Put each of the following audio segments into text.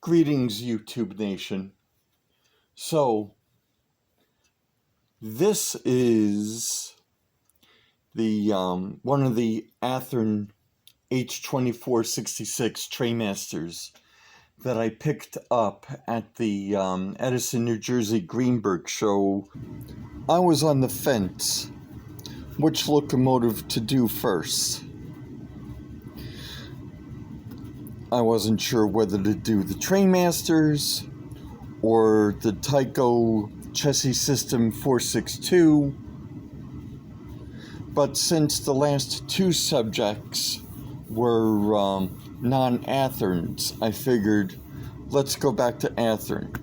Greetings, YouTube Nation. So, this is the one of the Athearn H24-66 Trainmasters that I picked up at the Edison, New Jersey Greenberg Show. I was on the fence which locomotive to do first. I wasn't sure whether to do the Trainmasters or the Tyco Chassis System 462, but since the last two subjects were non-Athearns, I figured let's go back to Athearn.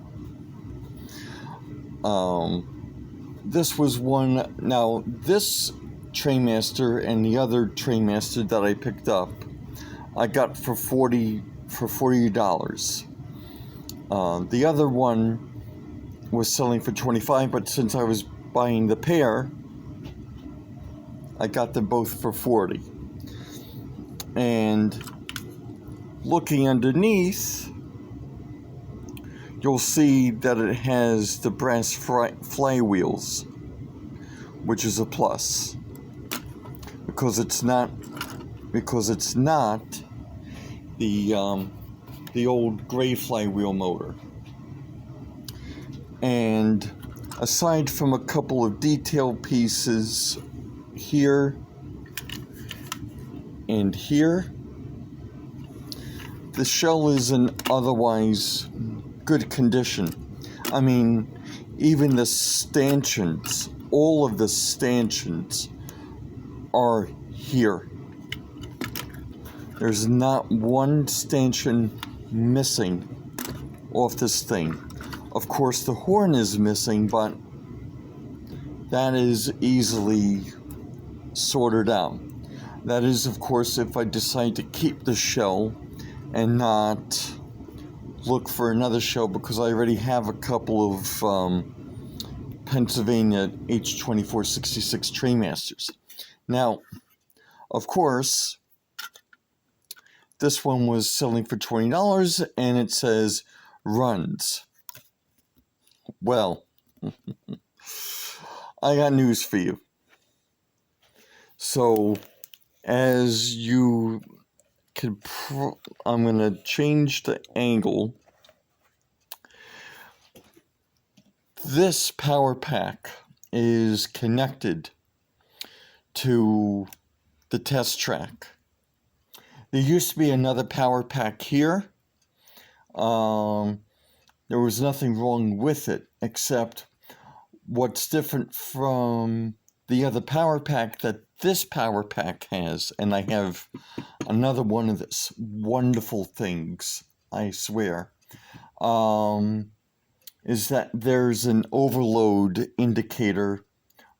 This was one. Now this Trainmaster and the other Trainmaster that I picked up I got for $40. The other one was selling for $25, but since I was buying the pair, I got them both for $40. And looking underneath, you'll see that it has the brass flywheels, which is a plus, because it's not the old gray flywheel motor. And aside from a couple of detail pieces here and here, the shell is in otherwise good condition. I mean, even the stanchions, all of the stanchions are here. There's not one stanchion missing off this thing. Of course, the horn is missing, but that is easily sorted out. That is, of course, if I decide to keep the shell and not look for another shell, because I already have a couple of Pennsylvania H24-66 Trainmasters. Now, of course, this one was selling for $20, and it says runs. Well, I got news for you. So, as you can, I'm going to change the angle. This power pack is connected to the test track. There used to be another power pack here. There was nothing wrong with it, except what's different from the other power pack that this power pack has, and I have another one of this wonderful things, I swear, is that there's an overload indicator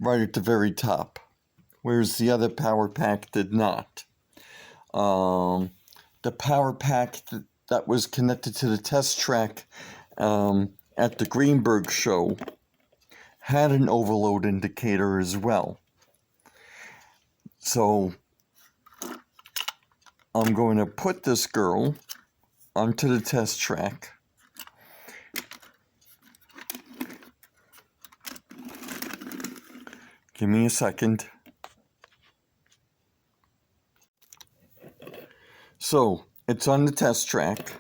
right at the very top, whereas the other power pack did not. The power pack that was connected to the test track at the Greenberg show had an overload indicator as well. So I'm going to put this girl onto the test track. Give me a second. So, it's on the test track.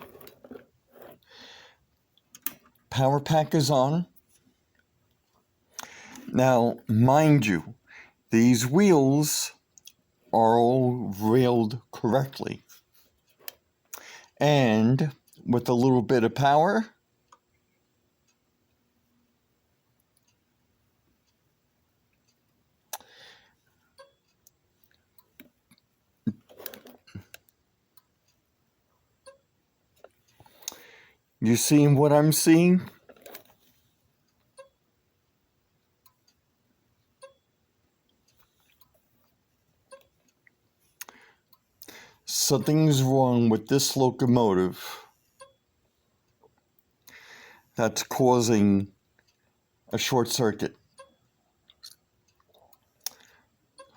Power pack is on. Now, mind you, these wheels are all railed correctly. And with a little bit of power, you seeing what I'm seeing? Something's wrong with this locomotive that's causing a short circuit.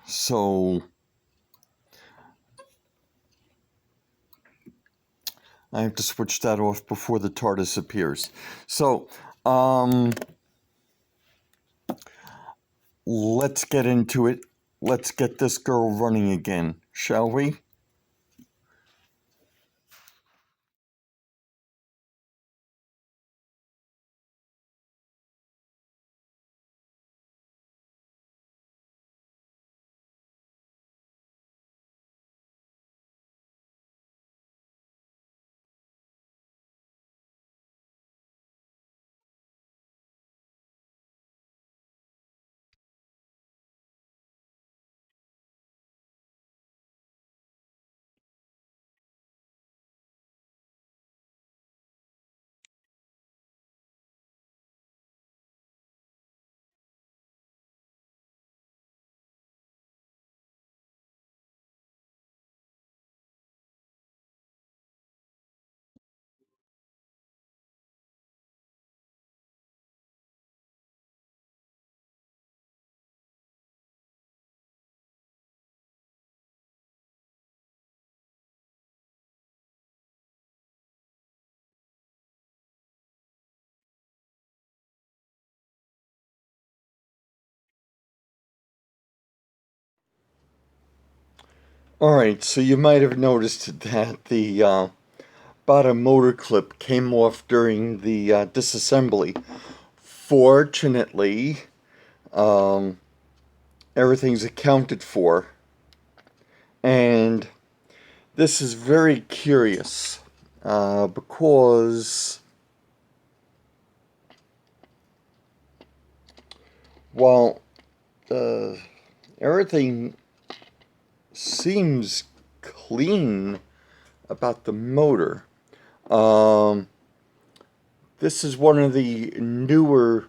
So I have to switch that off before the TARDIS appears. So, let's get into it. Let's get this girl running again, shall we? Alright, so you might have noticed that the bottom motor clip came off during the disassembly. Fortunately, everything's accounted for, and this is very curious because while everything seems clean about the motor, this is one of the newer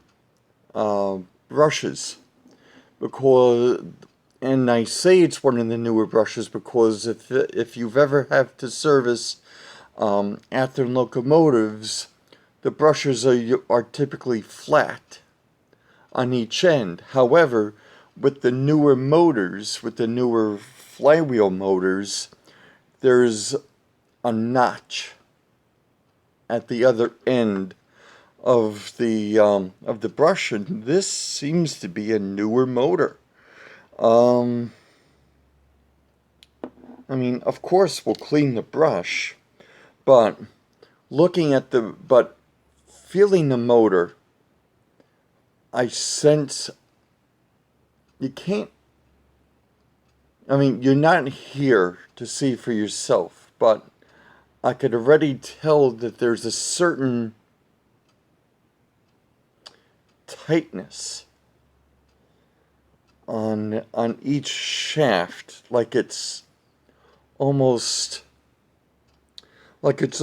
brushes, because, and I say it's one of the newer brushes because if you've ever had to service Athearn locomotives, the brushes are typically flat on each end. However, with the newer motors, with the newer flywheel motors, there's a notch at the other end of the brush, and this seems to be a newer motor. I mean, of course we'll clean the brush, but feeling the motor, I sense you can't, I mean, you're not here to see for yourself, but I could already tell that there's a certain tightness on each shaft, like it's almost like it's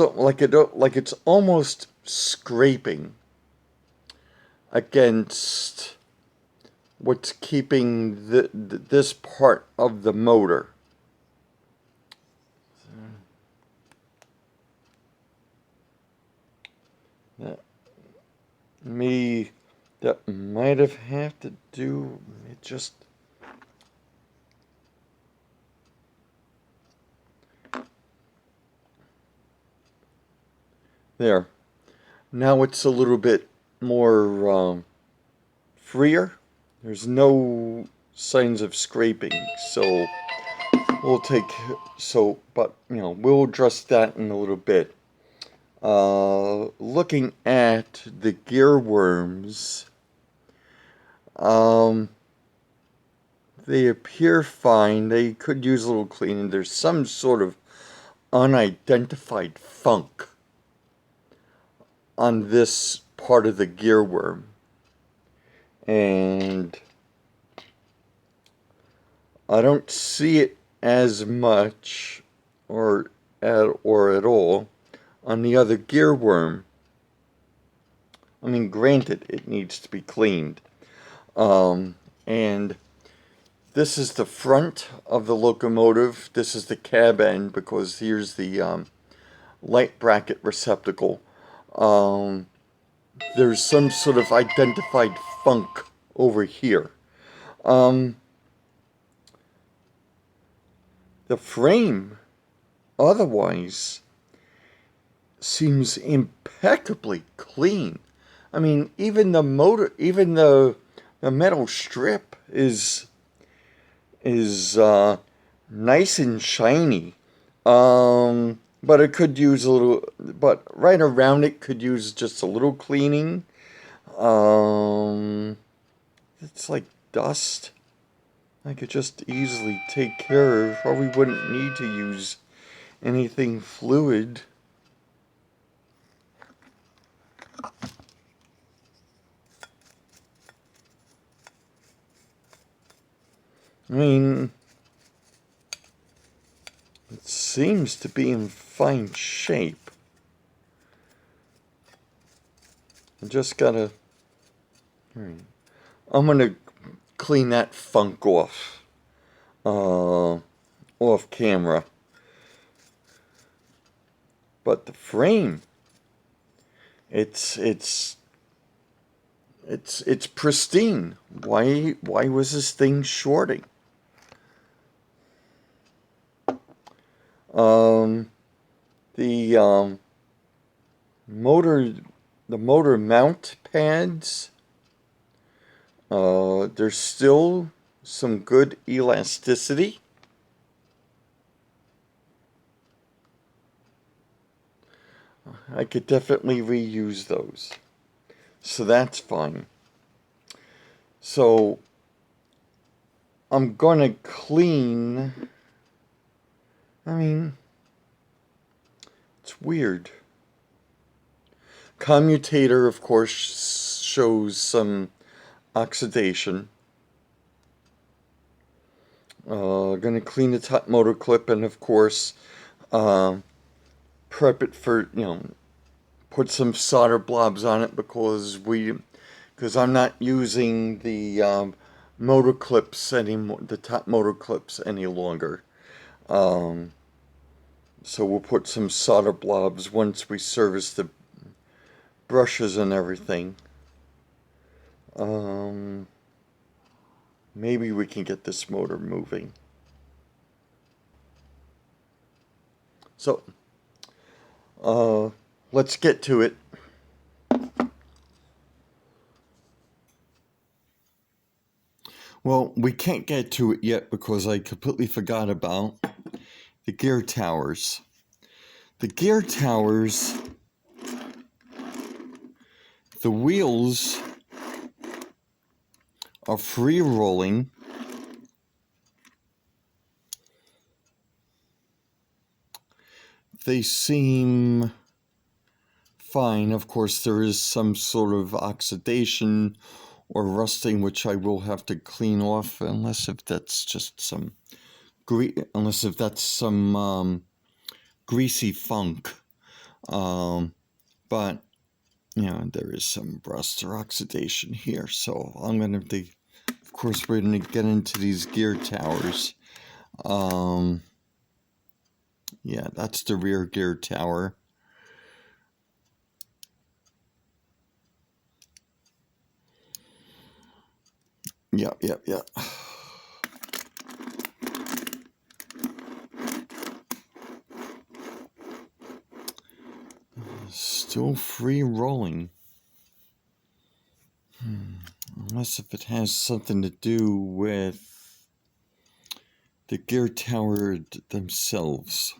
almost scraping against what's keeping this part of the motor. That might have had to do it just. There. Now it's a little bit more freer. There's no signs of scraping, so but we'll address that in a little bit. Looking at the gear worms, they appear fine. They could use a little cleaning. There's some sort of unidentified funk on this part of the gear worm, and I don't see it as much or at all on the other gear worm. I mean, granted, it needs to be cleaned. And this is the front of the locomotive. This is the cab end, because here's the light bracket receptacle. There's some sort of identified funk over here. The frame, otherwise, seems impeccably clean. I mean, even the motor, even the metal strip is nice and shiny. But it could use a little, but right around it could use just a little cleaning. It's like dust. I could just easily take care of. Probably wouldn't need to use anything fluid. I mean, it seems to be in fine shape. I just gotta, I'm gonna clean that funk off, off camera. But the frame, it's pristine. Why was this thing shorting? The motor mount pads, there's still some good elasticity. I could definitely reuse those, so that's fine. So I'm gonna clean. I mean, it's weird. Commutator, of course, shows some oxidation. Gonna clean the top motor clip, and of course, prep it for, put some solder blobs on it because I'm not using the motor clips anymore, the top motor clips any longer. So we'll put some solder blobs once we service the brushes and everything. Maybe we can get this motor moving. So, let's get to it. Well, we can't get to it yet because I completely forgot about the gear towers. The gear towers, the wheels are free rolling. They seem fine. Of course, there is some sort of oxidation or rusting, which I will have to clean off, unless if that's just some greasy funk. But there is some rust or oxidation here, so I'm gonna have to. Of course, we're gonna get into these gear towers. Yeah, that's the rear gear tower. Yep. Still free rolling. Unless if it has something to do with the gear tower themselves.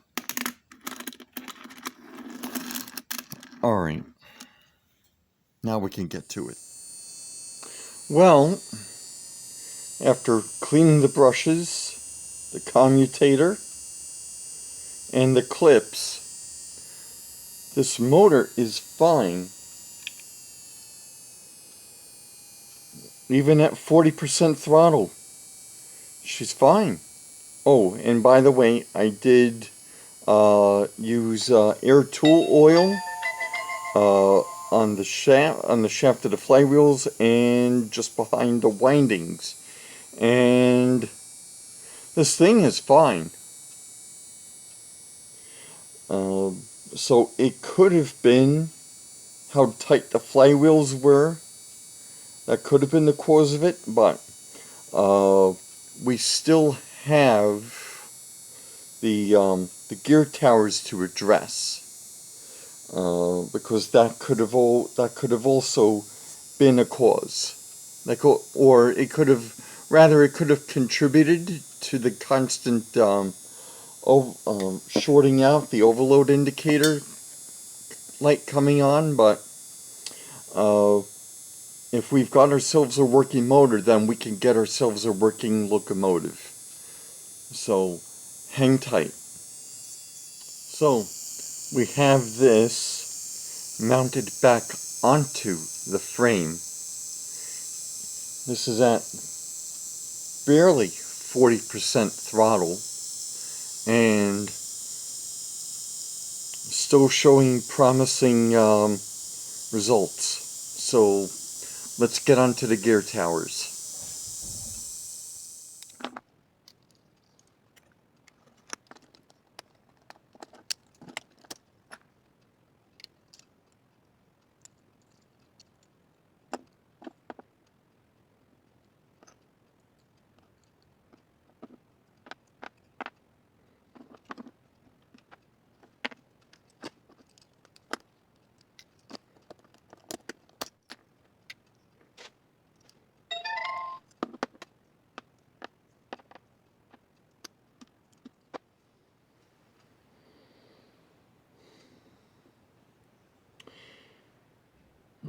Alright. Now we can get to it. Well, after cleaning the brushes, the commutator, and the clips, this motor is fine. Even at 40% throttle, she's fine. Oh, and by the way, I did use air tool oil on the shaft of the flywheels and just behind the windings, and this thing is fine. So it could have been how tight the flywheels were. That could have been the cause of it, but we still have the gear towers to address. because that could have also been a cause. Or it could have contributed to the constant shorting out, the overload indicator light coming on. But if we've got ourselves a working motor, then we can get ourselves a working locomotive. So hang tight. So we have this mounted back onto the frame. This is at barely 40% throttle and still showing promising results. So let's get onto the gear towers.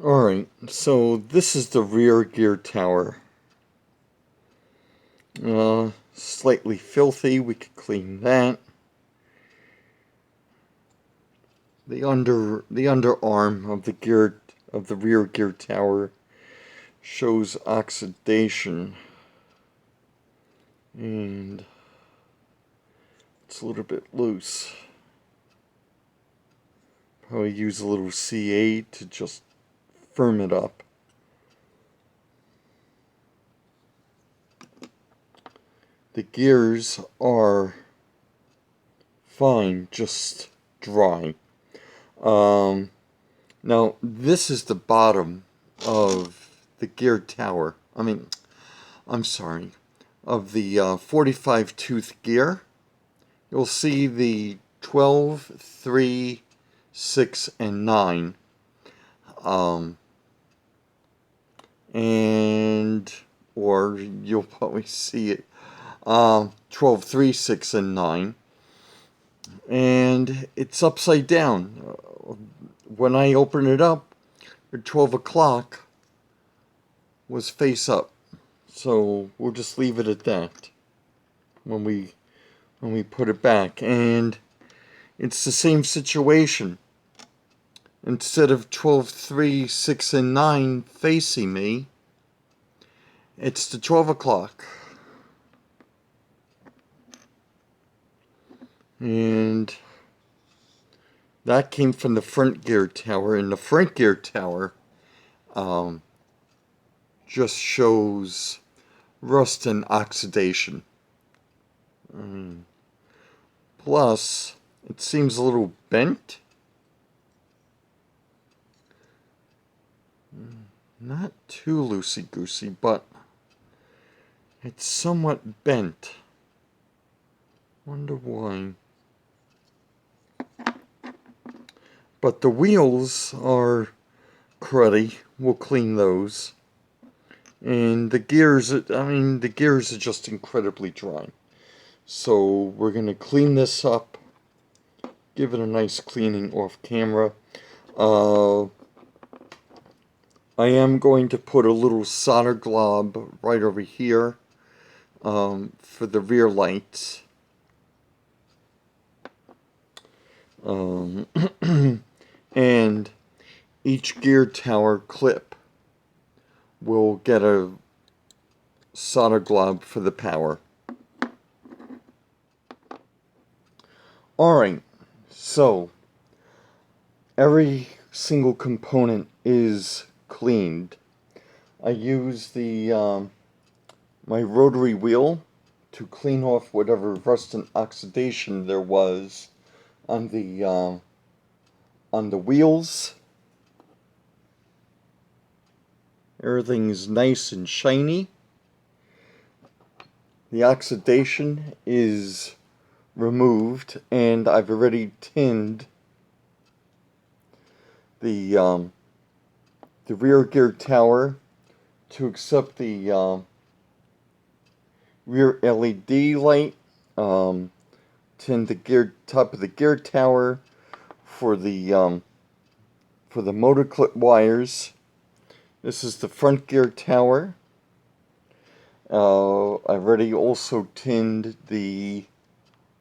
Alright, so this is the rear gear tower. Slightly filthy, we could clean that. The underarm of the rear gear tower shows oxidation, and it's a little bit loose. Probably use a little CA to just firm it up. The gears are fine, just dry. Now this is the bottom of the gear tower. I'm sorry, of the 45 tooth gear. You'll see the 12, 3, 6, and 9. Or you'll probably see it 12, 3, 6, and 9. And it's upside down. When I open it up, at 12 o'clock was face up. So we'll just leave it at that when we put it back. And it's the same situation. Instead of 12, 3, 6, and 9 facing me, it's the 12 o'clock. And that came from the front gear tower. And the front gear tower just shows rust and oxidation. Plus, it seems a little bent. Not too loosey-goosey, but it's somewhat bent. Wonder why. But the wheels are cruddy. We'll clean those. And the gears, the gears are just incredibly dry. So we're going to clean this up. Give it a nice cleaning off camera. I am going to put a little solder glob right over here for the rear lights. And each gear tower clip will get a solder glob for the power. Alright, so every single component is cleaned. I use the my rotary wheel to clean off whatever rust and oxidation there was on the wheels. Everything's nice and shiny. The oxidation is removed, and I've already tinned the rear gear tower to accept the rear LED light, tin the top of the gear tower for the motor clip wires. This is the front gear tower. I've already also tinned the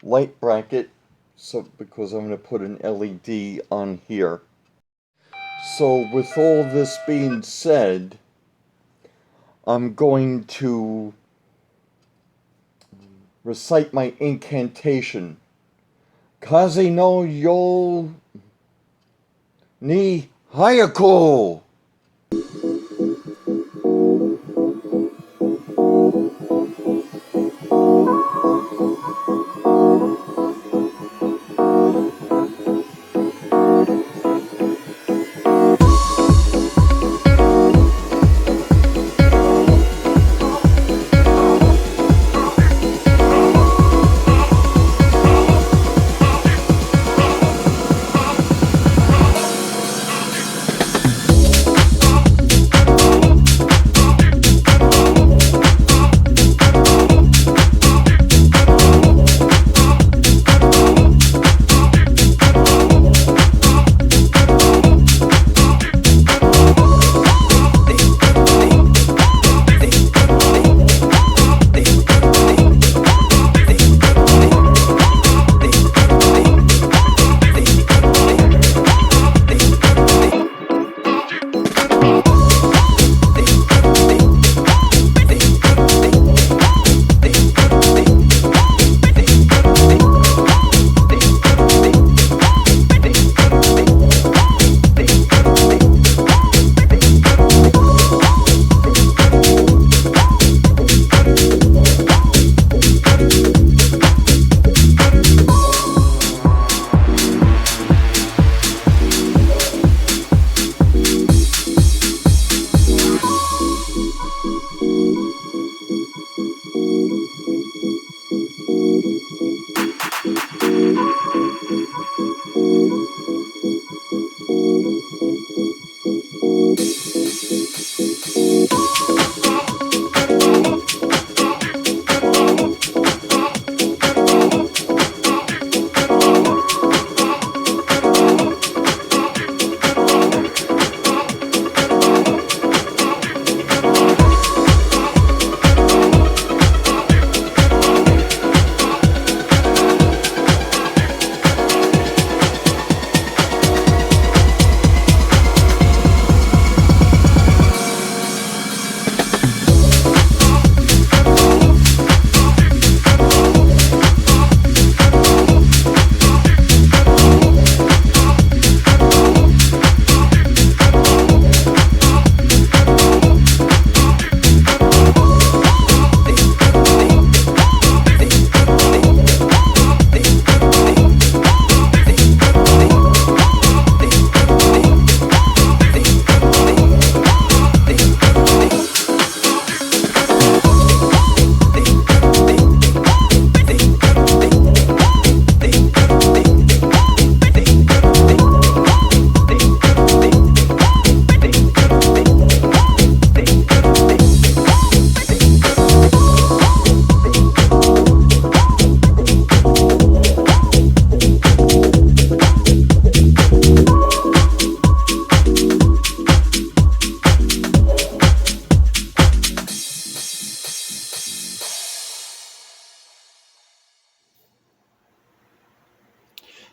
light bracket, because I'm going to put an LED on here. So with all this being said, I'm going to recite my incantation. Kaze no yo ni hayako.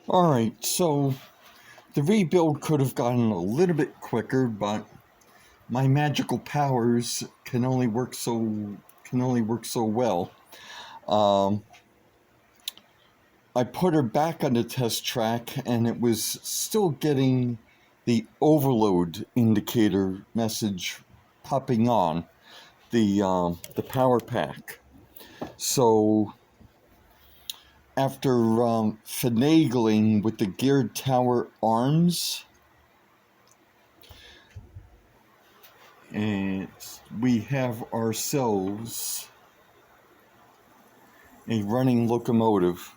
Alright, so the rebuild could have gotten a little bit quicker, but my magical powers can only work so well. I put her back on the test track and it was still getting the overload indicator message popping on the power pack. So after finagling with the geared tower arms, and we have ourselves a running locomotive,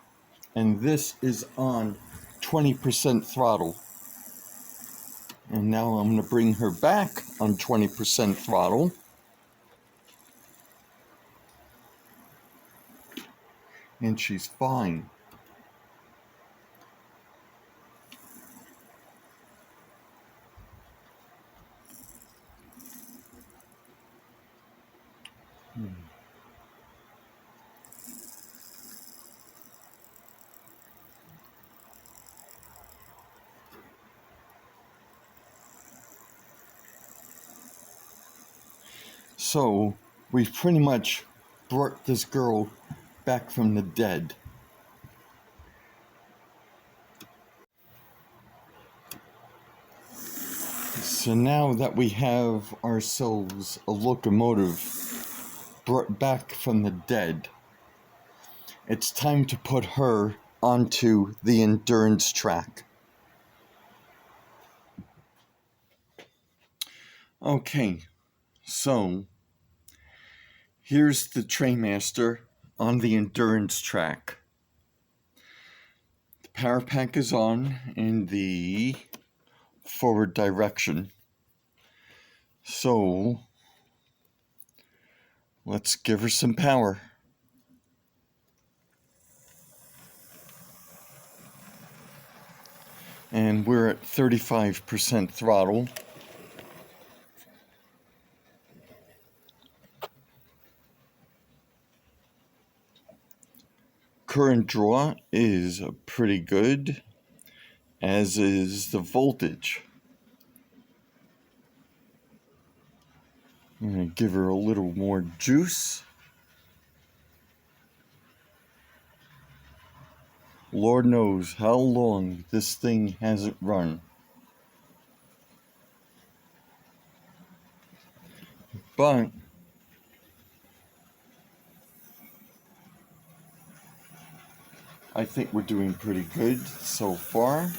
and this is on 20% throttle. And now I'm going to bring her back on 20% throttle. And she's fine. So we've pretty much brought this girl back from the dead. So now that we have ourselves a locomotive brought back from the dead, it's time to put her onto the endurance track. Okay, so here's the Trainmaster on the endurance track. The power pack is on in the forward direction. So let's give her some power. And we're at 35% throttle. Current draw is pretty good, as is the voltage. I'm going to give her a little more juice. Lord knows how long this thing hasn't run. But I think we're doing pretty good so far.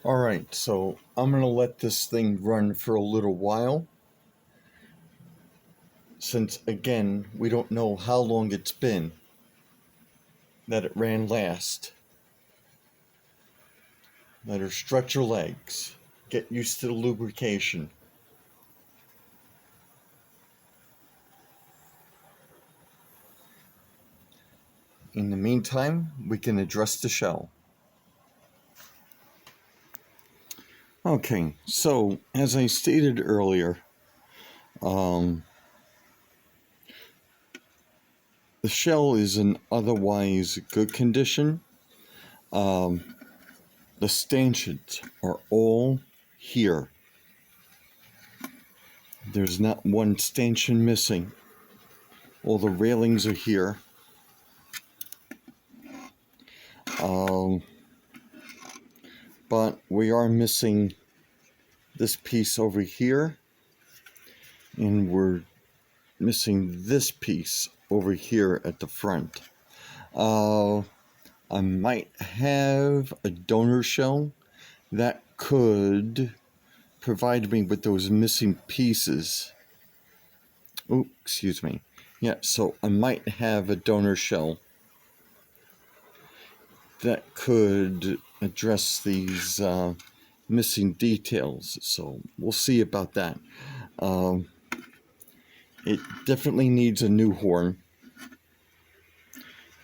Alright, so I'm going to let this thing run for a little while, since again, we don't know how long it's been that it ran last. Let her stretch her legs, get used to the lubrication. In the meantime, we can address the shell. Okay, so as I stated earlier, the shell is in otherwise good condition. The stanchions are all here. There's not one stanchion missing. All the railings are here. But we are missing this piece over here, and we're missing this piece over here at the front. I might have a donor shell that could provide me with those missing pieces. Oh, excuse me. Yeah, so I might have a donor shell that could address these missing details. So we'll see about that. It definitely needs a new horn,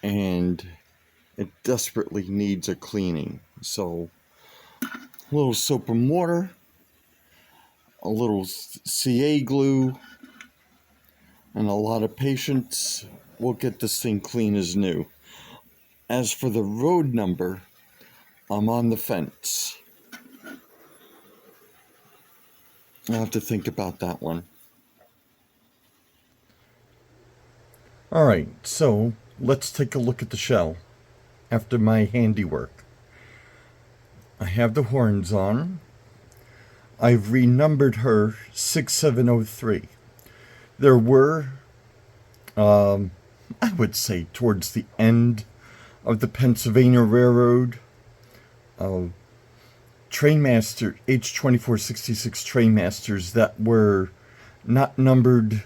and it desperately needs a cleaning. So, a little soap and water, a little CA glue, and a lot of patience will get this thing clean as new. As for the road number, I'm on the fence. I have to think about that one. Alright, so let's take a look at the shell after my handiwork. I have the horns on. I've renumbered her 6703. There were, I would say, towards the end of the Pennsylvania Railroad, Trainmaster H24-66 Trainmasters that were not numbered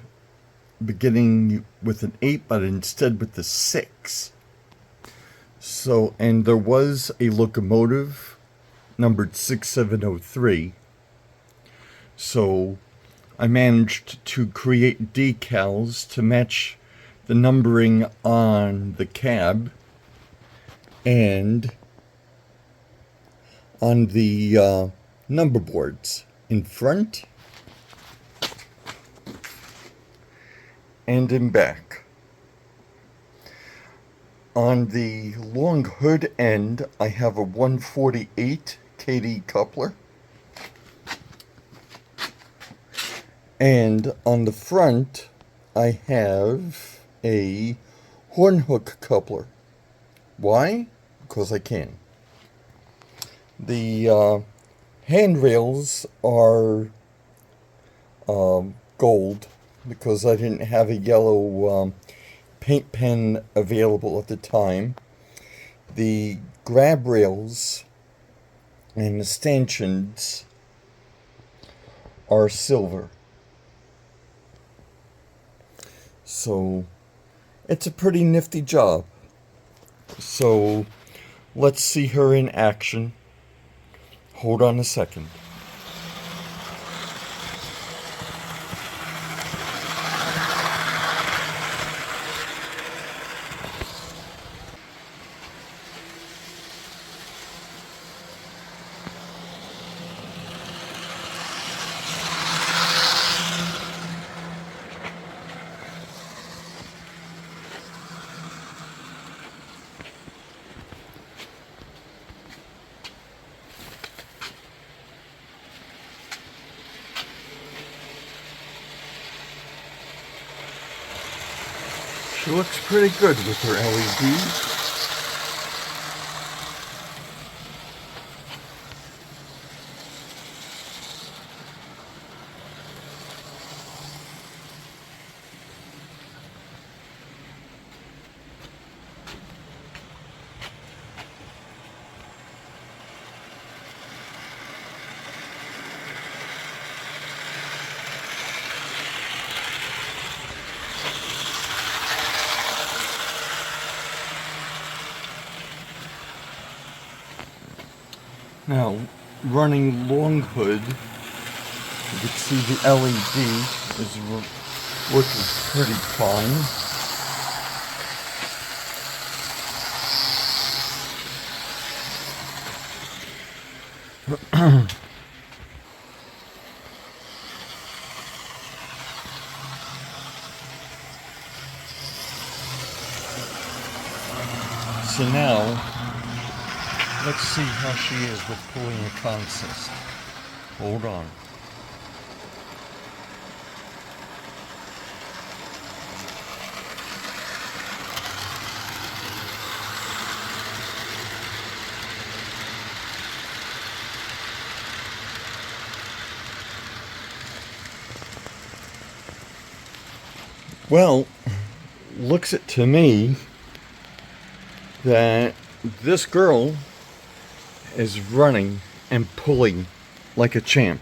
beginning with an 8, but instead with the 6. So, and there was a locomotive numbered 6703. So I managed to create decals to match the numbering on the cab and on the number boards in front and in back. On the long hood end, I have a 148 KD coupler. And on the front, I have a horn hook coupler. Why? Because I can. The handrails are gold because I didn't have a yellow paint pen available at the time. The grab rails and the stanchions are silver. So it's a pretty nifty job. So let's see her in action. Hold on a second. She looks pretty good with her LED. Now, running long hood, you can see the LED is working pretty fine. So now, let's see how she is with pulling a consist. Hold on. Well, looks it to me that this girl is running and pulling like a champ.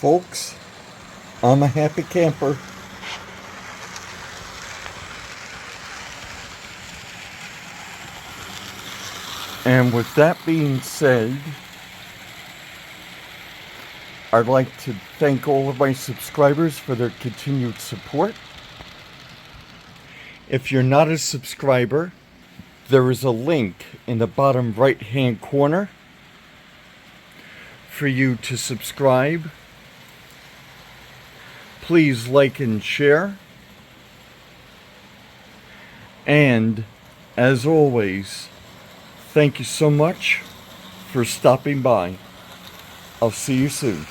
Folks, I'm a happy camper. And with that being said, I'd like to thank all of my subscribers for their continued support. If you're not a subscriber, there is a link in the bottom right-hand corner for you to subscribe. Please like and share. And, as always, thank you so much for stopping by. I'll see you soon.